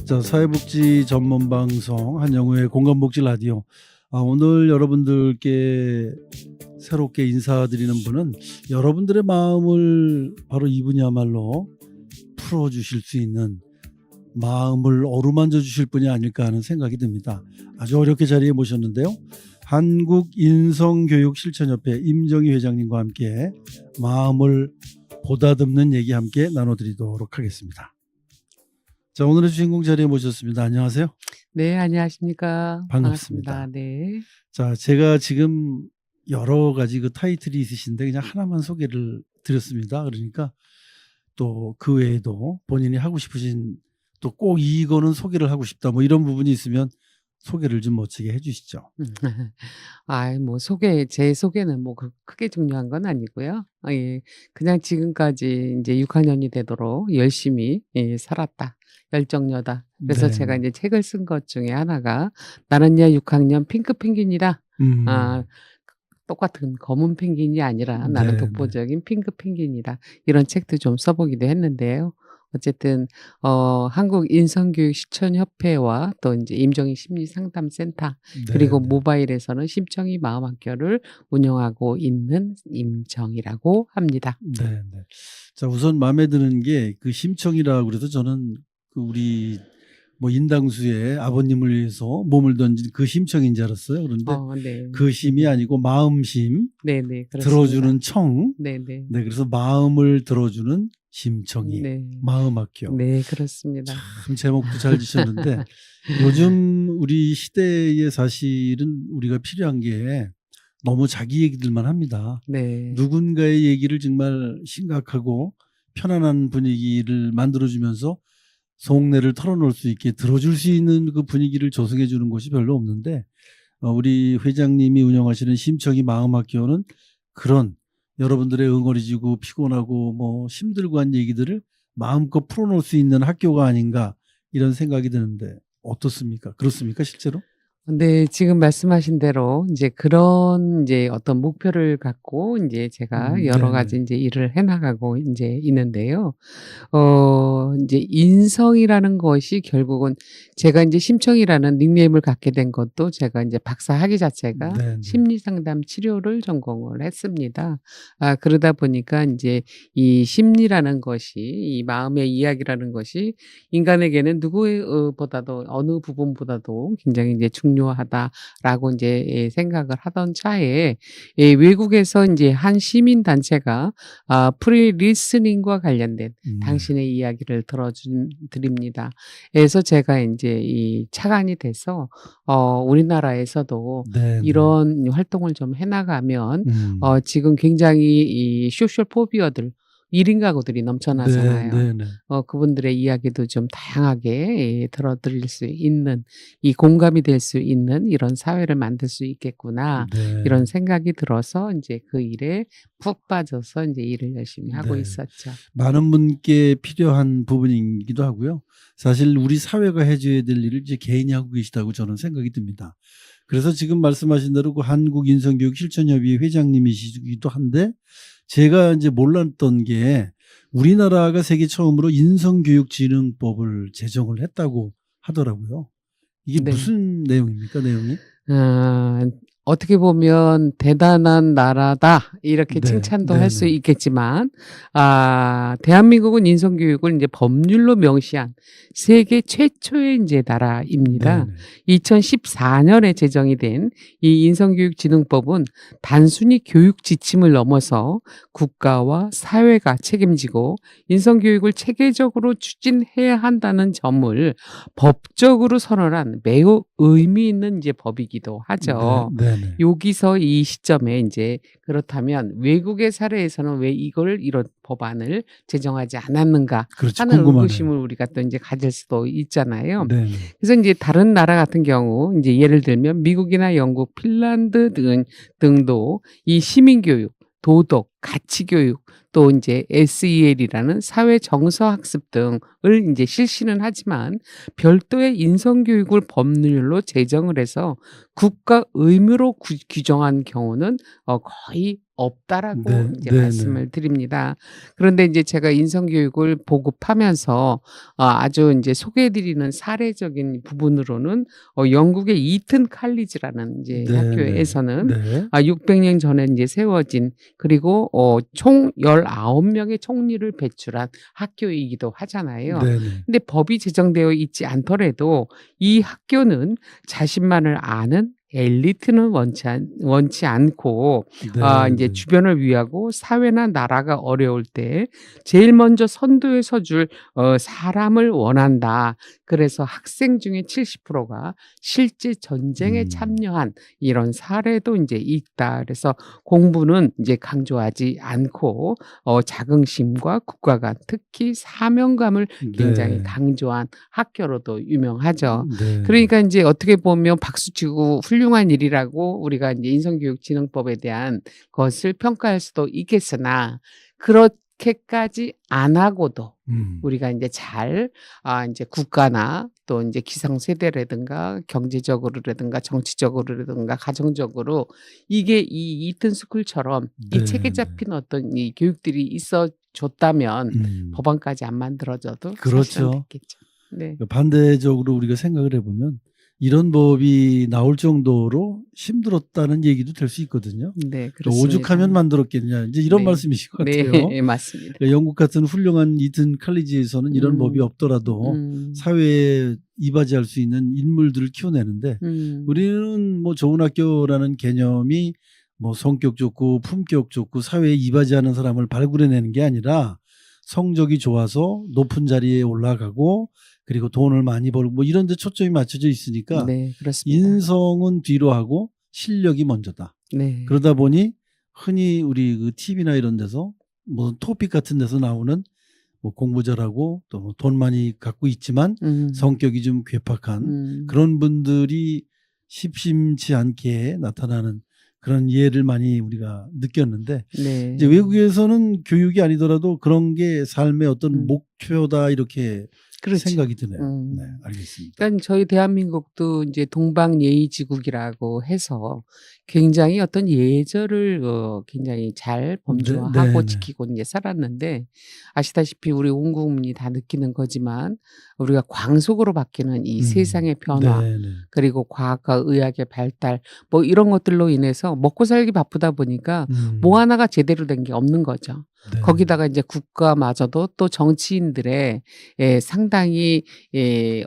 자, 사회복지 전문 방송 한영우의 공감복지 라디오. 오늘 여러분들께 새롭게 인사드리는 분은 여러분들의 마음을 바로 이분이야말로 풀어주실 수 있는, 마음을 어루만져 주실 분이 아닐까 하는 생각이 듭니다. 아주 어렵게 자리에 모셨는데요. 한국인성교육실천협회 임정희 회장님과 함께 마음을 보다듬는 얘기 함께 나눠드리도록 하겠습니다. 자, 오늘의 주인공 자리에 모셨습니다. 안녕하세요. 네, 안녕하십니까. 반갑습니다. 네. 자, 제가 지금 여러 가지 그 타이틀이 있으신데 그냥 하나만 소개를 드렸습니다. 그러니까 또 그 외에도 본인이 하고 싶으신, 또 꼭 이거는 소개를 하고 싶다, 뭐 이런 부분이 있으면 소개를 좀 멋지게 해주시죠. 제 소개는 크게 중요한 건 아니고요. 예, 그냥 지금까지 이제 6학년이 되도록 열심히 살았다. 열정녀다. 그래서 네. 제가 이제 책을 쓴 것 중에 하나가 나는야 6학년 핑크 펭귄이다. 똑같은 검은 펭귄이 아니라 나는 네, 독보적인 핑크 펭귄이다. 이런 책도 좀 써보기도 했는데요. 어쨌든 한국인성교육실천협회와 또 이제 임정희 심리상담센터, 그리고 네. 모바일에서는 심청이 마음학교를 운영하고 있는 임정희라고 합니다. 네, 네. 자, 우선 마음에 드는 게 그 심청이라고 그래서 저는 그 우리 뭐 인당수의 아버님을 위해서 몸을 던진 그 심청인 줄 알았어요. 그런데 네. 그 심이 아니고 마음심, 네네, 그렇습니다. 들어주는 청. 네네. 네, 그래서 마음을 들어주는 심청이, 네. 마음학교. 네, 그렇습니다. 참 제목도 잘 지셨는데 요즘 우리 시대에 사실은 우리가 필요한 게 너무 자기 얘기들만 합니다. 네. 누군가의 얘기를 정말 심각하고 편안한 분위기를 만들어주면서 속내를 털어놓을 수 있게 들어줄 수 있는 그 분위기를 조성해 주는 곳이 별로 없는데, 우리 회장님이 운영하시는 심청이 마음학교는 그런 여러분들의 응어리지고 피곤하고 뭐 힘들고 한 얘기들을 마음껏 풀어놓을 수 있는 학교가 아닌가, 이런 생각이 드는데 어떻습니까? 그렇습니까, 실제로? 네, 지금 말씀하신 대로 이제 그런 이제 어떤 목표를 갖고 이제 제가 여러 네네. 가지 이제 일을 해나가고 이제 있는데요. 이제 인성이라는 것이 결국은 제가 이제 심청이라는 닉네임을 갖게 된 것도 제가 이제 박사 학위 자체가 네네. 심리상담 치료를 전공을 했습니다. 그러다 보니까 이제 이 심리라는 것이, 이 마음의 이야기라는 것이 인간에게는 누구보다도 어느 부분보다도 굉장히 이제 중요하다라고 이제 생각을 하던 차에, 외국에서 이제 한 시민 단체가 프리 리스닝과 관련된 당신의 이야기를 드립니다. 그래서 제가 이제 이 착안이 돼서 우리나라에서도 네네. 이런 활동을 좀 해나가면 지금 굉장히 이 소셜 포비어들 1인 가구들이 넘쳐나잖아요. 네네. 그분들의 이야기도 좀 다양하게 들어드릴 수 있는, 이 공감이 될 수 있는 이런 사회를 만들 수 있겠구나. 네. 이런 생각이 들어서 이제 그 일에 푹 빠져서 이제 일을 열심히 하고 네. 있었죠. 많은 분께 필요한 부분이기도 하고요. 사실 우리 사회가 해줘야 될 일을 이제 개인이 하고 계시다고 저는 생각이 듭니다. 그래서 지금 말씀하신 대로 그 한국인성교육실천협의 회장님이시기도 한데, 제가 이제 몰랐던 게 우리나라가 세계 처음으로 인성교육진흥법을 제정을 했다고 하더라고요. 이게 네. 무슨 내용입니까, 내용이? 어떻게 보면 대단한 나라다 이렇게 네, 칭찬도 할 수 네네. 있겠지만, 대한민국은 인성교육을 이제 법률로 명시한 세계 최초의 이제 나라입니다. 네네. 2014년에 제정이 된 이 인성교육진흥법은 단순히 교육 지침을 넘어서 국가와 사회가 책임지고 인성교육을 체계적으로 추진해야 한다는 점을 법적으로 선언한 매우 의미 있는 이제 법이기도 하죠. 네네. 여기서 이 시점에 이제 그렇다면 외국의 사례에서는 왜 이런 법안을 제정하지 않았는가 그렇죠. 하는 궁금하네요. 의구심을 우리가 또 이제 가질 수도 있잖아요. 네네. 그래서 이제 다른 나라 같은 경우 이제 예를 들면 미국이나 영국, 핀란드 등도 이 시민교육, 도덕, 가치교육, 또 이제 SEL이라는 사회 정서 학습 등을 이제 실시는 하지만 별도의 인성교육을 법률로 제정을 해서 국가 의무로 규정한 경우는 거의 없다라고 네, 이제 네, 네. 말씀을 드립니다. 그런데 이제 제가 인성교육을 보급하면서 아주 이제 소개해드리는 사례적인 부분으로는 영국의 이튼 칼리지라는 이제 네, 네, 학교에서는 네. 600년 전에 이제 세워진 그리고 총 19명의 총리를 배출한 학교이기도 하잖아요. 네, 네. 근데 법이 제정되어 있지 않더라도 이 학교는 자신만을 아는 엘리트는 원치 않고 네, 이제 네. 주변을 위하고 사회나 나라가 어려울 때 제일 먼저 선두에 서줄 사람을 원한다. 그래서 학생 중에 70%가 실제 전쟁에 음. 참여한 이런 사례도 이제 있다. 그래서 공부는 이제 강조하지 않고 자긍심과 국가관, 특히 사명감을 굉장히 네. 강조한 학교로도 유명하죠. 네. 그러니까 이제 어떻게 보면 박수치고 훌륭한 일이라고 우리가 이제 인성교육진흥법에 대한 것을 평가할 수도 있겠으나 그렇게까지 안 하고도 우리가 이제 잘 이제 국가나 또 이제 기성세대라든가 경제적으로라든가 정치적으로라든가 가정적으로 이게 이 이튼 스쿨처럼 네, 이 책에 네. 잡힌 어떤 이 교육들이 있어 줬다면 법안까지 안 만들어져도 사실은 그렇죠. 됐겠죠. 네. 반대적으로 우리가 생각을 해보면 이런 법이 나올 정도로 힘들었다는 얘기도 될 수 있거든요. 네, 그렇습니다. 오죽하면 만들었겠냐. 이제 이런 네. 말씀이신 것 같아요. 네, 맞습니다. 그러니까 영국 같은 훌륭한 이튼 칼리지에서는 이런 법이 없더라도 사회에 이바지할 수 있는 인물들을 키워내는데 우리는 뭐 좋은 학교라는 개념이 뭐 성격 좋고 품격 좋고 사회에 이바지하는 사람을 발굴해내는 게 아니라 성적이 좋아서 높은 자리에 올라가고 그리고 돈을 많이 벌고 뭐 이런 데 초점이 맞춰져 있으니까 네, 그렇습니다. 인성은 뒤로 하고 실력이 먼저다. 네. 그러다 보니 흔히 우리 그 TV나 이런 데서 뭐 토픽 같은 데서 나오는 뭐 공부 잘하고 또 돈 많이 갖고 있지만 성격이 좀 괴팍한 그런 분들이 십심치 않게 나타나는 그런 예를 많이 우리가 느꼈는데 네. 이제 외국에서는 교육이 아니더라도 그런 게 삶의 어떤 목표다 이렇게 그렇죠. 생각이 드네요. 네, 알겠습니다. 그러니까 저희 대한민국도 이제 동방예의지국이라고 해서 굉장히 어떤 예절을 굉장히 잘 범주화하고 네, 네. 지키고 이제 살았는데 아시다시피 우리 온 국민이 다 느끼는 거지만 우리가 광속으로 바뀌는 이 세상의 변화 네, 네. 그리고 과학과 의학의 발달 뭐 이런 것들로 인해서 먹고 살기 바쁘다 보니까 뭐 하나가 제대로 된 게 없는 거죠. 네. 거기다가 이제 국가마저도 또 정치인들의 상당히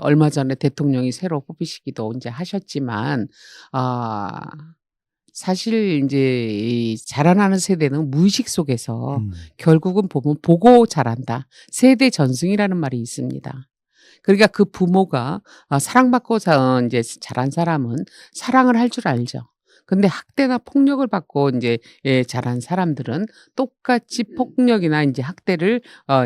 얼마 전에 대통령이 새로 뽑히시기도 이제 하셨지만 사실 이제 이 자라나는 세대는 무의식 속에서 결국은 보면 보고 자란다. 세대 전승이라는 말이 있습니다. 그러니까 그 부모가 사랑받고 이제 자란 사람은 사랑을 할 줄 알죠. 근데 학대나 폭력을 받고 이제 자란 사람들은 똑같이 폭력이나 이제 학대를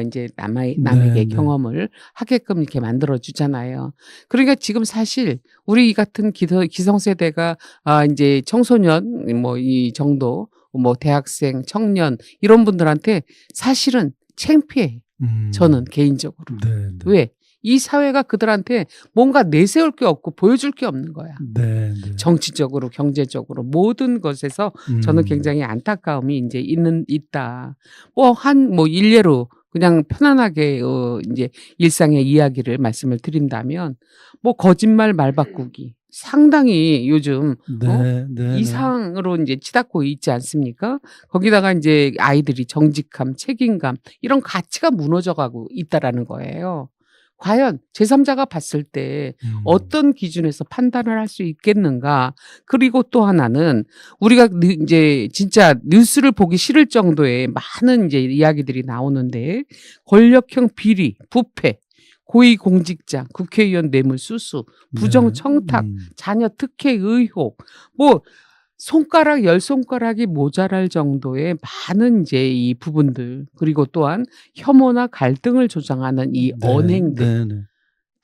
이제 남에게 네. 경험을 하게끔 이렇게 만들어 주잖아요. 그러니까 지금 사실 우리 같은 기성세대가 이제 청소년 뭐 이 정도 뭐 대학생, 청년 이런 분들한테 사실은 창피해. 저는 개인적으로. 네, 네. 왜? 이 사회가 그들한테 뭔가 내세울 게 없고 보여줄 게 없는 거야. 네, 네. 정치적으로, 경제적으로 모든 것에서 저는 굉장히 안타까움이 이제 있다. 뭐 일례로 그냥 편안하게 이제 일상의 이야기를 말씀을 드린다면 뭐 거짓말 말 바꾸기 상당히 요즘 네, 네, 이상으로 이제 치닫고 있지 않습니까? 거기다가 이제 아이들이 정직함, 책임감 이런 가치가 무너져가고 있다라는 거예요. 과연 제3자가 봤을 때 어떤 기준에서 판단을 할 수 있겠는가? 그리고 또 하나는 우리가 이제 진짜 뉴스를 보기 싫을 정도의 많은 이제 이야기들이 나오는데 권력형 비리, 부패, 고위공직자, 국회의원 뇌물 수수, 부정 청탁, 자녀 특혜 의혹, 뭐 손가락 10손가락이 모자랄 정도의 많은 이제 이 부분들 그리고 또한 혐오나 갈등을 조장하는 이 언행들 네, 네.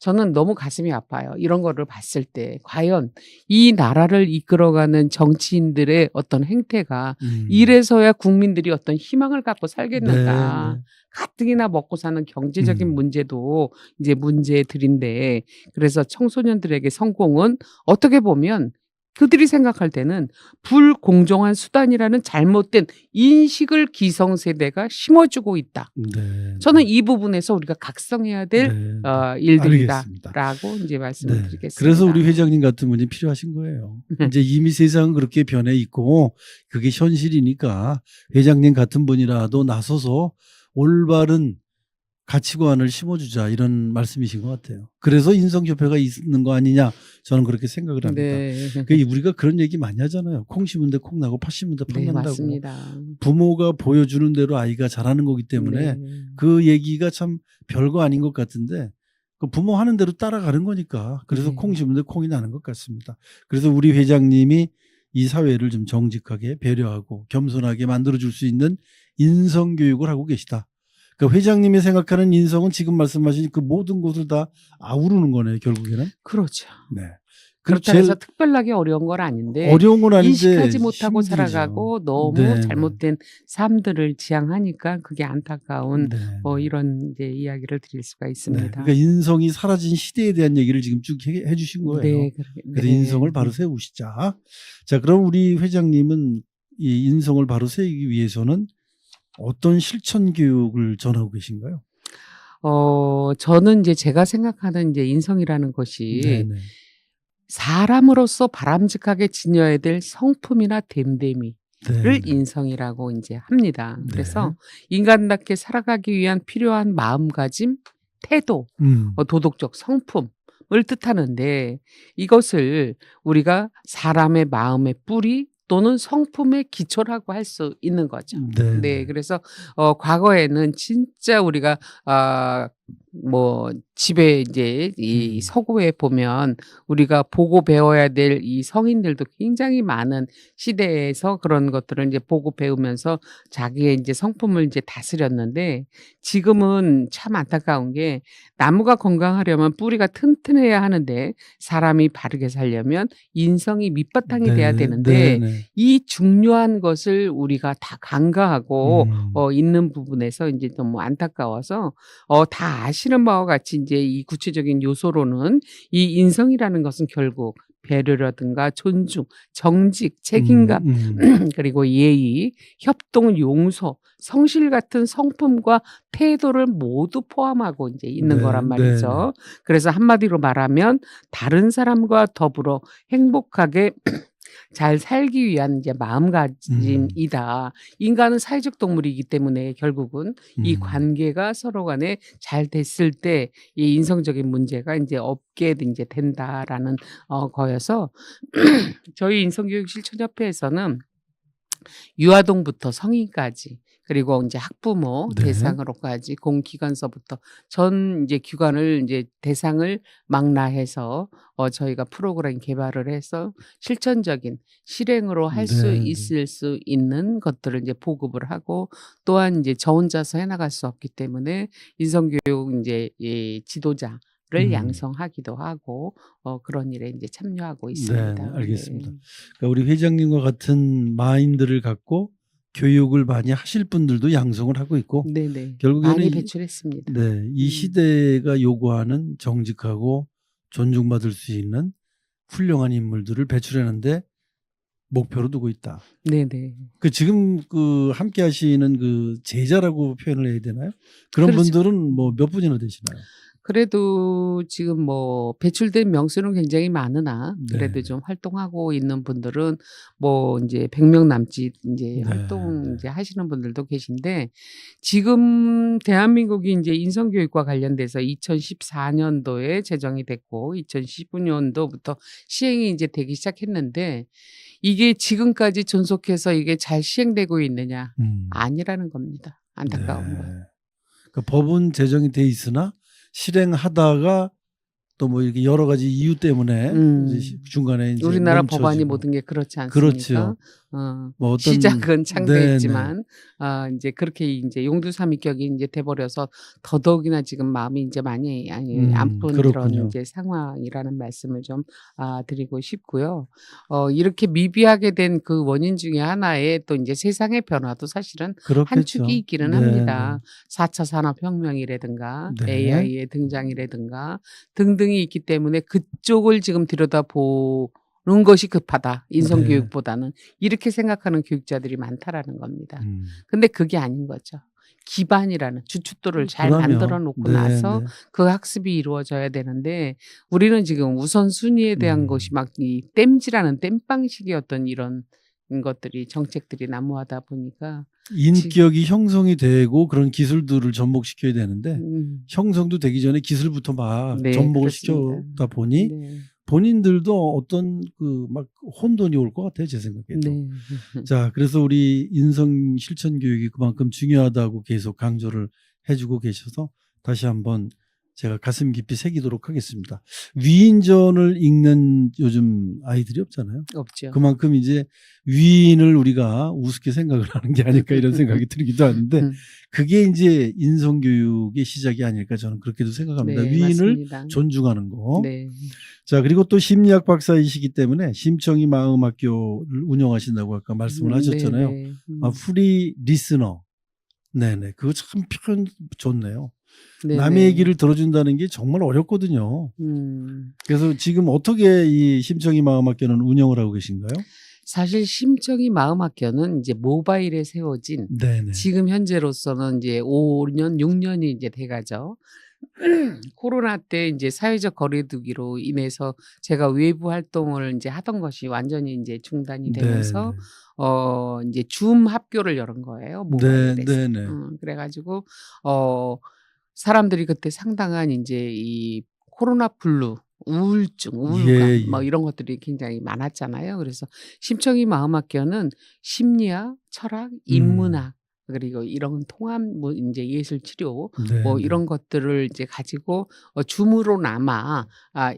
저는 너무 가슴이 아파요. 이런 거를 봤을 때 과연 이 나라를 이끌어가는 정치인들의 어떤 행태가 이래서야 국민들이 어떤 희망을 갖고 살겠는가. 네, 네. 가뜩이나 먹고 사는 경제적인 문제도 이제 문제들인데 그래서 청소년들에게 성공은 어떻게 보면 그들이 생각할 때는 불공정한 수단이라는 잘못된 인식을 기성세대가 심어주고 있다. 네. 저는 이 부분에서 우리가 각성해야 될 네. 네. 알겠습니다. 일들이다라고 이제 말씀을 네. 드리겠습니다. 그래서 우리 회장님 같은 분이 필요하신 거예요. 이제 이미 세상은 그렇게 변해 있고 그게 현실이니까 회장님 같은 분이라도 나서서 올바른 가치관을 심어주자 이런 말씀이신 것 같아요. 그래서 인성협회가 있는 거 아니냐 저는 그렇게 생각을 합니다. 네. 우리가 그런 얘기 많이 하잖아요. 콩 심은 데 콩 나고 팥 심은 데 팥 네, 난다고. 맞습니다. 부모가 보여주는 대로 아이가 자라는 거기 때문에 네. 그 얘기가 참 별거 아닌 것 같은데 그 부모 하는 대로 따라가는 거니까 그래서 네. 콩 심은 데 콩이 나는 것 같습니다. 그래서 우리 회장님이 이 사회를 좀 정직하게 배려하고 겸손하게 만들어줄 수 있는 인성교육을 하고 계시다. 그러니까 회장님이 생각하는 인성은 지금 말씀하신 그 모든 것을 다 아우르는 거네요, 결국에는. 그렇죠. 네. 그렇다고 해서 특별하게 어려운 건 아닌데 어려운 건 아닌데 인식하지 못하고 힘들죠. 살아가고 너무 네, 잘못된 삶들을 지향하니까 그게 안타까운 네. 이런 이제 이야기를 드릴 수가 네. 있습니다. 그러니까 인성이 사라진 시대에 대한 얘기를 지금 쭉 해주신 거예요. 네, 그래서 인성을 바로 세우시자. 자, 그럼 우리 회장님은 이 인성을 바로 세우기 위해서는 어떤 실천 교육을 전하고 계신가요? 저는 이제 제가 생각하는 이제 인성이라는 것이 네네. 사람으로서 바람직하게 지녀야 될 성품이나 됨됨이를 네. 인성이라고 이제 합니다. 네. 그래서 인간답게 살아가기 위한 필요한 마음가짐, 태도, 도덕적 성품을 뜻하는데 이것을 우리가 사람의 마음의 뿌리 또는 성품의 기초라고 할 수 있는 거죠. 네. 네, 그래서 과거에는 진짜 우리가 뭐 집에 이제 이 서구에 보면 우리가 보고 배워야 될 이 성인들도 굉장히 많은 시대에서 그런 것들을 이제 보고 배우면서 자기의 이제 성품을 이제 다스렸는데 지금은 참 안타까운 게 나무가 건강하려면 뿌리가 튼튼해야 하는데 사람이 바르게 살려면 인성이 밑바탕이 돼야 되는데 이 중요한 것을 우리가 다 간과하고 있는 부분에서 이제 너무 안타까워서 다 아시는 바와 같이 이제 이 구체적인 요소로는 이 인성이라는 것은 결국 배려라든가 존중, 정직, 책임감, 그리고 예의, 협동, 용서, 성실 같은 성품과 태도를 모두 포함하고 이제 있는 거란 말이죠. 그래서 한마디로 말하면 다른 사람과 더불어 행복하게 잘 살기 위한 이제 마음가짐이다. 인간은 사회적 동물이기 때문에 결국은 이 관계가 서로 간에 잘 됐을 때 이 인성적인 문제가 이제 없게 이제 된다라는 거여서 저희 인성교육실천협회에서는 유아동부터 성인까지 그리고 이제 학부모 대상으로까지 공기관서부터 전 이제 기관을 이제 대상을 망라해서 저희가 프로그램 개발을 해서 실천적인 실행으로 할 수 있을 수 있는 것들을 이제 보급을 하고 또한 이제 저 혼자서 해나갈 수 없기 때문에 인성교육 이제 이 지도자를 양성하기도 하고 그런 일에 이제 참여하고 있습니다. 네, 알겠습니다. 그러니까 우리 회장님과 같은 마인드를 갖고 교육을 많이 하실 분들도 양성을 하고 있고 결국에는 많이 배출했습니다. 이 시대가 요구하는 정직하고 존중받을 수 있는 훌륭한 인물들을 배출하는데 목표로 두고 있다. 그 지금 그 함께 하시는 그 제자라고 표현을 해야 되나요? 그런 분들은 뭐 몇 분이나 되시나요? 그래도 지금 뭐 배출된 명수는 굉장히 많으나 그래도 좀 활동하고 있는 분들은 뭐 이제 100명 남짓 이제 활동 이제 하시는 분들도 계신데 지금 대한민국이 이제 인성교육과 관련돼서 2014년도에 제정이 됐고 2015년도부터 시행이 이제 되기 시작했는데 이게 지금까지 존속해서 이게 잘 시행되고 있느냐? 아니라는 겁니다. 안타까운 거. 그러니까 법은 제정이 돼 있으나 실행하다가 또 뭐 이렇게 여러 가지 이유 때문에 이제 중간에 이제 우리나라 멈춰지고. 법안이 모든 게 그렇지 않습니까? 그렇죠. 뭐 어떤 시작은 창대했지만 이제 그렇게 이제 용두사미격이 이제 돼버려서 더더욱이나 지금 마음이 이제 많이 안 푼 그런 이제 상황이라는 말씀을 좀 드리고 싶고요. 이렇게 미비하게 된 그 원인 중에 하나에 또 이제 세상의 변화도 사실은 한 축이 있기는 합니다. 4차 산업혁명이라든가 AI의 등장이라든가 등등이 있기 때문에 그쪽을 지금 들여다보는 것이 급하다. 네. 인성교육보다는. 이렇게 생각하는 교육자들이 많다라는 겁니다. 음. 근데 그게 아닌 거죠. 기반이라는 주춧돌을 잘 만들어 그럼요. 놓고 네, 나서 네. 그 학습이 이루어져야 되는데 우리는 지금 우선순위에 대한 것이 막 이 땜질하는 땜빵식의 어떤 이런 것들이 정책들이 난무하다 보니까 인격이 형성이 되고 그런 기술들을 접목시켜야 되는데 형성도 되기 전에 기술부터 막 네, 접목을 그렇습니다. 시켜다 보니 네. 본인들도 어떤 그 막 혼돈이 올 것 같아요, 제 생각에도. 네. 자, 그래서 우리 인성 실천 교육이 그만큼 중요하다고 계속 강조를 해주고 계셔서 다시 한번 제가 가슴 깊이 새기도록 하겠습니다. 위인전을 읽는 요즘 아이들이 없잖아요. 없죠. 그만큼 이제 위인을 우리가 우습게 생각을 하는 게 아닐까 이런 생각이 들기도 하는데 그게 이제 인성교육의 시작이 아닐까 저는 그렇게도 생각합니다. 네, 위인을 맞습니다. 존중하는 거. 네. 자, 그리고 또 심리학 박사이시기 때문에 심청이 마음학교를 운영하신다고 아까 말씀을 하셨잖아요. 네네. 프리 리스너. 네네. 그거 참 표현 좋네요. 네네. 남의 얘기를 들어준다는 게 정말 어렵거든요. 그래서 지금 어떻게 이 심청이 마음학교는 운영을 하고 계신가요? 사실 심청이 마음학교는 이제 모바일에 세워진 네네. 지금 현재로서는 이제 5년, 6년이 이제 돼가죠. 코로나 때 이제 사회적 거리두기로 인해서 제가 외부 활동을 이제 하던 것이 완전히 이제 중단이 되면서 이제 줌 학교를 열은 거예요. 모바일에서. 네네. 그래가지고 사람들이 그때 상당한 이제 이 코로나 블루, 우울증, 우울감 뭐 이런 것들이 굉장히 많았잖아요. 그래서 심청이 마음학교는 심리학, 철학, 인문학 그리고 이런 통합 뭐 이제 예술 치료 뭐 이런 것들을 이제 가지고 줌으로나마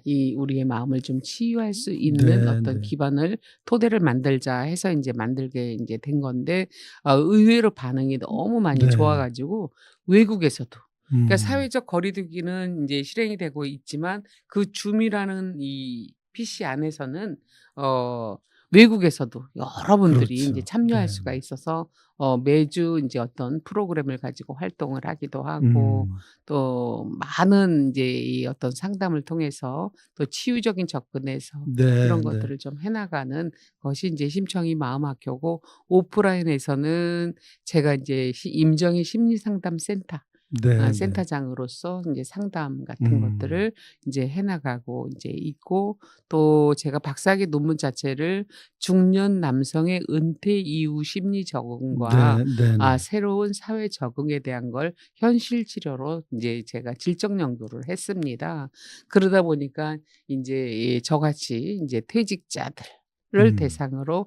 이 우리의 마음을 좀 치유할 수 있는 어떤 기반을 토대를 만들자 해서 이제 만들게 이제 된 건데 의외로 반응이 너무 많이 좋아가지고 외국에서도 그러니까 사회적 거리두기는 이제 실행이 되고 있지만 그 줌이라는 이 PC 안에서는 외국에서도 여러분들이 그렇죠. 이제 참여할 수가 있어서 매주 이제 어떤 프로그램을 가지고 활동을 하기도 하고 또 많은 이제 이 어떤 상담을 통해서 또 치유적인 접근에서 이런 것들을 좀 해나가는 것이 이제 심청이 마음학교고 오프라인에서는 제가 이제 임정희 심리상담센터 센터장으로서 이제 상담 같은 것들을 이제 해나가고 이제 있고 또 제가 박사학위 논문 자체를 중년 남성의 은퇴 이후 심리 적응과 새로운 사회 적응에 대한 걸 현실 치료로 이제 제가 질적 연구를 했습니다. 그러다 보니까 이제 저같이 이제 퇴직자들을 대상으로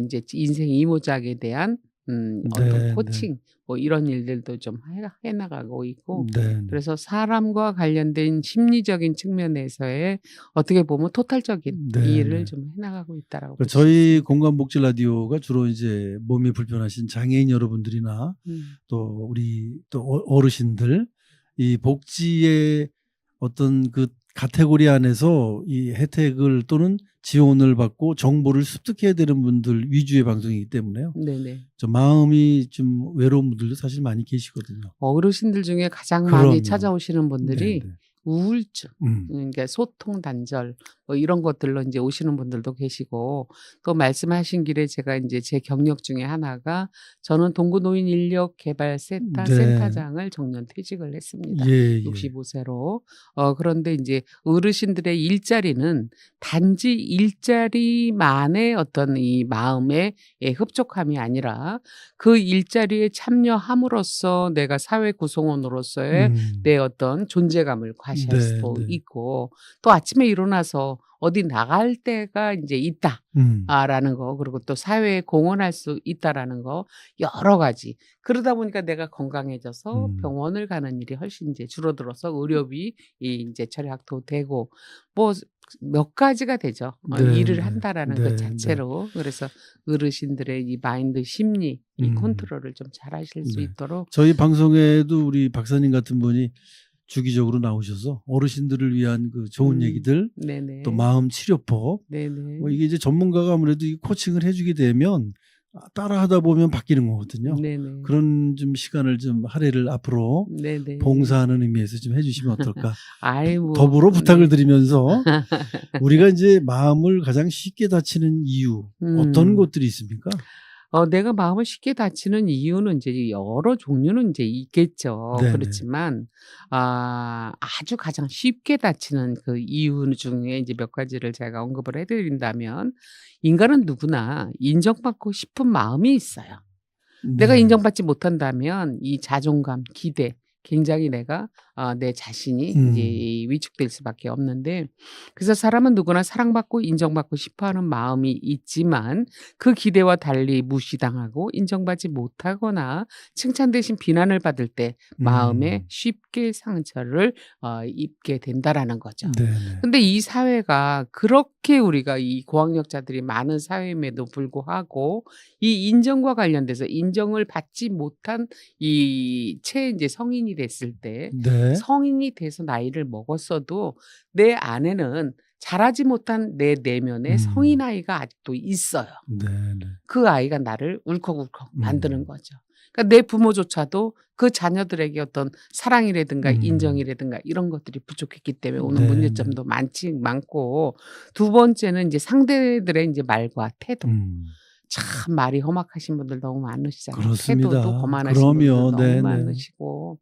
이제 인생 이모작에 대한 어떤 코칭 뭐 이런 일들도 좀 해나가고 있고 그래서 사람과 관련된 심리적인 측면에서의 어떻게 보면 토탈적인 일을 좀 해나가고 있다라고 볼 수 저희 있습니다. 공감복지 라디오가 주로 이제 몸이 불편하신 장애인 여러분들이나 또 우리 또 어르신들 이 복지의 어떤 그 카테고리 안에서 이 혜택을 또는 지원을 받고 정보를 습득해야 되는 분들 위주의 방송이기 때문에요. 네네. 좀 마음이 좀 외로운 분들도 사실 많이 계시거든요. 어르신들 중에 가장 많이 찾아오시는 분들이 우울증, 그러니까 소통 단절 뭐 이런 것들로 이제 오시는 분들도 계시고 또 말씀하신 길에 제가 이제 제 경력 중에 하나가 저는 동구노인 인력 개발 센터장을 정년 퇴직을 했습니다. 65세로. 그런데 이제 어르신들의 일자리는 단지 일자리만의 어떤 이 마음의 흡족함이 아니라 그 일자리에 참여함으로써 내가 사회 구성원으로서의 내 어떤 존재감을 과시할 수도 있고 또 아침에 일어나서 어디 나갈 때가 이제 있다라는 거 그리고 또 사회에 공헌할 수 있다라는 거 여러 가지 그러다 보니까 내가 건강해져서 병원을 가는 일이 훨씬 이제 줄어들어서 의료비 이제 절약도 되고 뭐 몇 가지가 되죠. 일을 한다라는 것 자체로 그래서 어르신들의 이 마인드 심리 이 컨트롤을 좀 잘하실 수 있도록 저희 방송에도 우리 박사님 같은 분이 주기적으로 나오셔서 어르신들을 위한 그 좋은 얘기들 또 마음 치료법 뭐 이게 이제 전문가가 아무래도 이 코칭을 해주게 되면 따라하다 보면 바뀌는 거거든요. 네네. 그런 좀 시간을 좀 할애를 앞으로 네네. 봉사하는 의미에서 좀 해주시면 어떨까. 아이 더불어 부탁을 네. 드리면서 우리가 이제 마음을 가장 쉽게 다치는 이유 어떤 것들이 있습니까? 내가 마음을 쉽게 다치는 이유는 이제 여러 종류는 이제 있겠죠. 네네. 그렇지만 아주 가장 쉽게 다치는 그 이유 중에 이제 몇 가지를 제가 언급을 해 드린다면 인간은 누구나 인정받고 싶은 마음이 있어요. 내가 네. 인정받지 못한다면 이 자존감, 기대 굉장히 내가 내 자신이 이제 위축될 수밖에 없는데 그래서 사람은 누구나 사랑받고 인정받고 싶어하는 마음이 있지만 그 기대와 달리 무시당하고 인정받지 못하거나 칭찬 대신 비난을 받을 때 마음에 쉽게 상처를 입게 된다라는 거죠. 네네. 근데 이 사회가 그렇게 우리가 이 고학력자들이 많은 사회임에도 불구하고 이 인정과 관련돼서 인정을 받지 못한 이 채 이제 성인이 됐을 때 네. 성인이 돼서 나이를 먹었어도 내 안에는 자라지 못한 내 내면에 성인 아이가 아직도 있어요. 네네. 그 아이가 나를 울컥울컥 만드는 음. 거죠. 그러니까 내 부모조차도 그 자녀들에게 어떤 사랑이라든가 음. 인정이라든가 이런 것들이 부족했기 때문에 오는 네네. 문제점도 많고 두 번째는 이제 상대들의 이제 말과 태도. 참 말이 험악하신 분들 너무 많으시잖아요. 태도도 그렇습니다. 거만하신 분들 그럼요. 너무 네네. 많으시고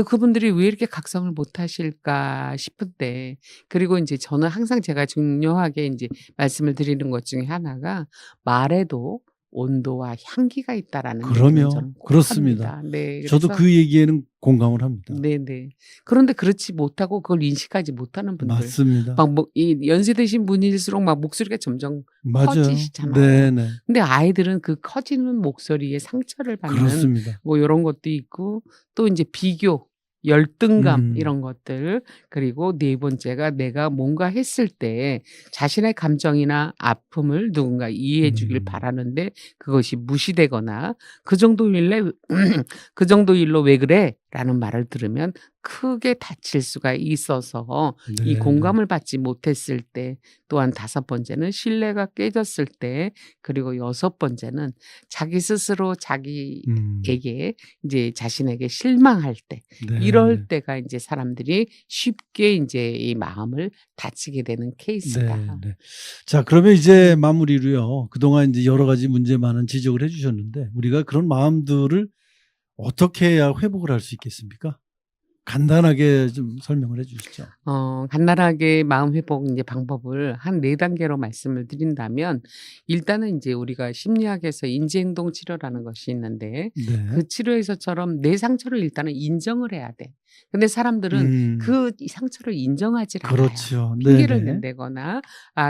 그분들이 왜 이렇게 각성을 못하실까 싶은데 그리고 이제 저는 항상 제가 중요하게 이제 말씀을 드리는 것 중에 하나가 말에도 온도와 향기가 있다라는 얘기는 그럼요. 저는 꼭 그렇습니다. 합니다. 네, 저도 그래서 그 얘기에는 공감을 합니다. 네네. 그런데 그렇지 못하고 그걸 인식하지 못하는 분들 맞습니다. 막 이 연세 드신 분일수록 막 목소리가 점점 맞아요. 커지시잖아요. 네네. 근데 아이들은 그 커지는 목소리에 상처를 받는 그렇습니다. 뭐 요런 것도 있고 또 인제 비교, 열등감 이런 것들 그리고 네 번째가 내가 뭔가 했을 때 자신의 감정이나 아픔을 누군가 이해해 주길 바라는데 그것이 무시되거나 "그 정도 일래 그 정도 일로 왜 그래?" 라는 말을 들으면 크게 다칠 수가 있어서 이 네네. 공감을 받지 못했을 때 또한 다섯 번째는 신뢰가 깨졌을 때 그리고 여섯 번째는 자기 스스로 자기에게 이제 자신에게 실망할 때 이럴 네네. 때가 인제 사람들이 쉽게 인제 이 마음을 다치게 되는 케이스다. 네네. 자, 그러면 이제 마무리로요. 그동안 이제 여러 가지 문제 많은 지적을 해 주셨는데 우리가 그런 마음들을 어떻게 해야 회복을 할 수 있겠습니까? 간단하게 좀 설명을 해 주시죠. 간단하게 마음 회복 인제 방법을 한 4단계로 말씀을 드린다면 일단은 인제 우리가 심리학에서 인지행동 치료라는 것이 있는데 네. 그 치료에서처럼 내 상처를 일단은 인정을 해야 돼. 근데 사람들은 이 상처를 인정하질 않아요. 그렇죠. 핑계를 네네. 댄다거나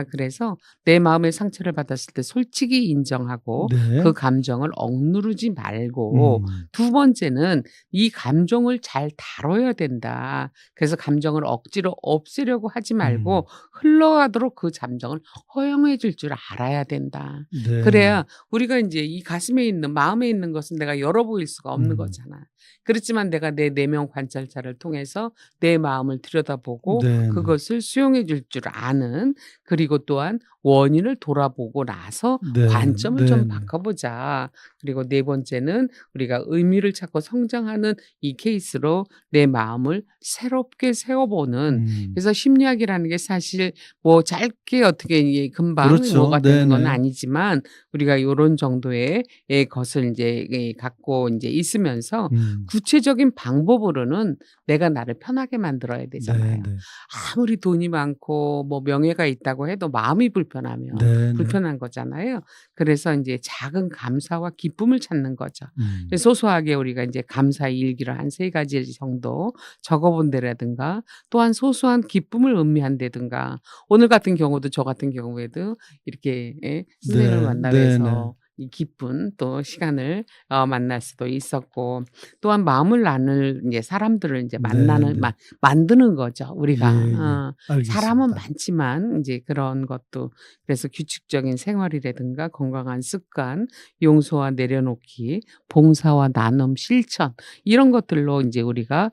그래서 내 마음의 상처를 받았을 때 솔직히 인정하고 네. 그 감정을 억누르지 말고 두 번째는 이 감정을 잘 다뤄야 된다. 그래서 감정을 억지로 없애려고 하지 말고 흘러가도록 그 감정을 허용해 줄 줄 알아야 된다. 네. 그래야 우리가 인제 이 가슴에 있는 마음에 있는 것은 내가 열어 보일 수가 없는 거잖아. 그렇지만 내가 내 내면 관찰자를 통해서 내 마음을 들여다보고 네네. 그것을 수용해 줄 줄 아는 그리고 또한 원인을 돌아보고 나서 네. 관점을 좀 네네. 바꿔보자. 그리고 네 번째는 우리가 의미를 찾고 성장하는 이 케이스로 내 마음을 새롭게 세워보는 그래서 심리학이라는 게 사실 뭐 짧게 어떻게 이게 금방 그렇죠. 뭐가 되는 건 네네. 아니지만 우리가 요런 정도의 것을 인제 갖고 인제 있으면서 구체적인 방법으로는 내가 나를 편하게 만들어야 되잖아요. 네네. 아무리 돈이 많고 뭐 명예가 있다고 해도 마음이 불편하면 네네. 불편한 거잖아요. 그래서 인제 작은 감사와 기쁨을 찾는 거죠. 음. 소소하게 우리가 인제 감사 일기를 한 3가지 정도 적어 본다라든가 또한 소소한 기쁨을 음미한다든가 오늘 같은 경우도 저 같은 경우에도 이렇게 선생님을 네. 만나 네네. 뵈서 이 기쁜 또 시간을 만날 수도 있었고 또한 마음을 나눌 인제 사람들을 인제 만나는 네네. 만드는 거죠, 우리가. 예예. 사람은 알겠습니다. 많지만 인제 그런 것도 그래서 규칙적인 생활이라든가 건강한 습관, 용서와 내려놓기, 봉사와 나눔 실천 이런 것들로 인제 우리가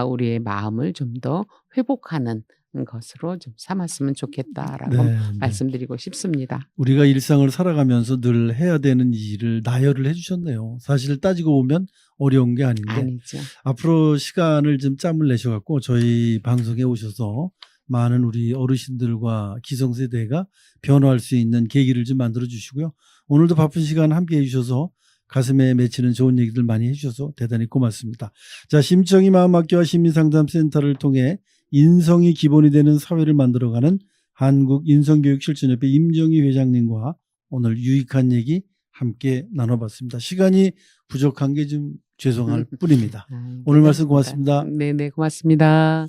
우리의 마음을 좀 더 회복하는 것으로 좀 삼았으면 좋겠다라고 네, 네. 말씀드리고 싶습니다. 우리가 일상을 살아가면서 늘 해야 되는 일을 나열을 해주셨네요. 사실 따지고 보면 어려운 게 아닌데 아니죠. 앞으로 시간을 좀 짬을 내셔갖고 저희 방송에 오셔서 많은 우리 어르신들과 기성세대가 변화할 수 있는 계기를 좀 만들어 주시고요. 오늘도 바쁜 시간 함께 해주셔서 가슴에 맺히는 좋은 얘기들 많이 해주셔서 대단히 고맙습니다. 자, 심청이 마음학교와 시민상담센터를 통해 인성이 기본이 되는 사회를 만들어가는 한국인성교육실천협회 임정희 회장님과 오늘 유익한 얘기 함께 나눠봤습니다. 시간이 부족한 게 좀 죄송할 뿐입니다. 오늘 말씀 고맙습니다. 네네, 고맙습니다.